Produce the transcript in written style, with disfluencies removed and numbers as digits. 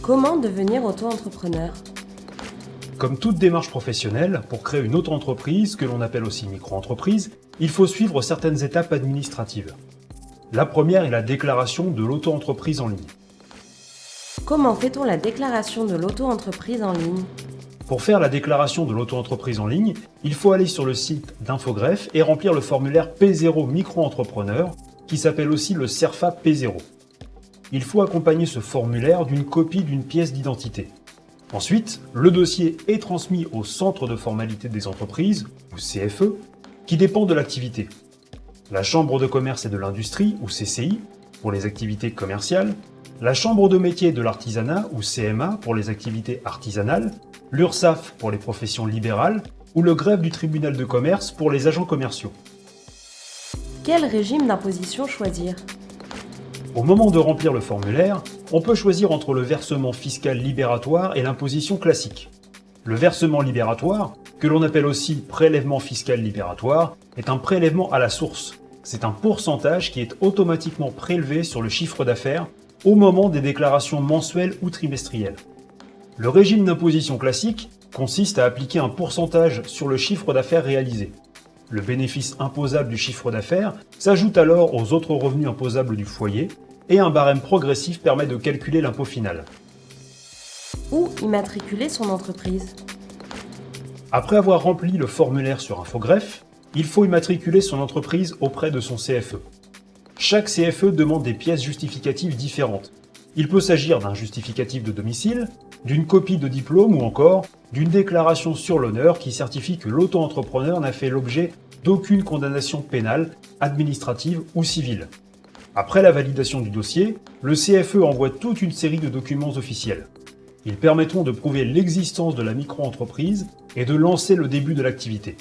Comment devenir auto-entrepreneur? Comme toute démarche professionnelle, pour créer une auto-entreprise, que l'on appelle aussi micro-entreprise, il faut suivre certaines étapes administratives. La première est la déclaration de l'auto-entreprise en ligne. Comment fait-on la déclaration de l'auto-entreprise en ligne? Pour faire la déclaration de l'auto-entreprise en ligne, il faut aller sur le site d'Infogreffe et remplir le formulaire P0 micro-entrepreneur, qui s'appelle aussi le CERFA P0. Il faut accompagner ce formulaire d'une copie d'une pièce d'identité. Ensuite, le dossier est transmis au Centre de formalité des entreprises, ou CFE, qui dépend de l'activité. La Chambre de commerce et de l'industrie, ou CCI, pour les activités commerciales, la Chambre de métier et de l'artisanat, ou CMA, pour les activités artisanales, l'URSSAF pour les professions libérales, ou le greffe du tribunal de commerce pour les agents commerciaux. Quel régime d'imposition choisir? Au moment de remplir le formulaire, on peut choisir entre le versement fiscal libératoire et l'imposition classique. Le versement libératoire, que l'on appelle aussi prélèvement fiscal libératoire, est un prélèvement à la source. C'est un pourcentage qui est automatiquement prélevé sur le chiffre d'affaires au moment des déclarations mensuelles ou trimestrielles. Le régime d'imposition classique consiste à appliquer un pourcentage sur le chiffre d'affaires réalisé. Le bénéfice imposable du chiffre d'affaires s'ajoute alors aux autres revenus imposables du foyer et un barème progressif permet de calculer l'impôt final. Où immatriculer son entreprise? Après avoir rempli le formulaire sur Infogreffe, il faut immatriculer son entreprise auprès de son CFE. Chaque CFE demande des pièces justificatives différentes. Il peut s'agir d'un justificatif de domicile, d'une copie de diplôme ou encore d'une déclaration sur l'honneur qui certifie que l'auto-entrepreneur n'a fait l'objet d'aucune condamnation pénale, administrative ou civile. Après la validation du dossier, le CFE envoie toute une série de documents officiels. Ils permettront de prouver l'existence de la micro-entreprise et de lancer le début de l'activité.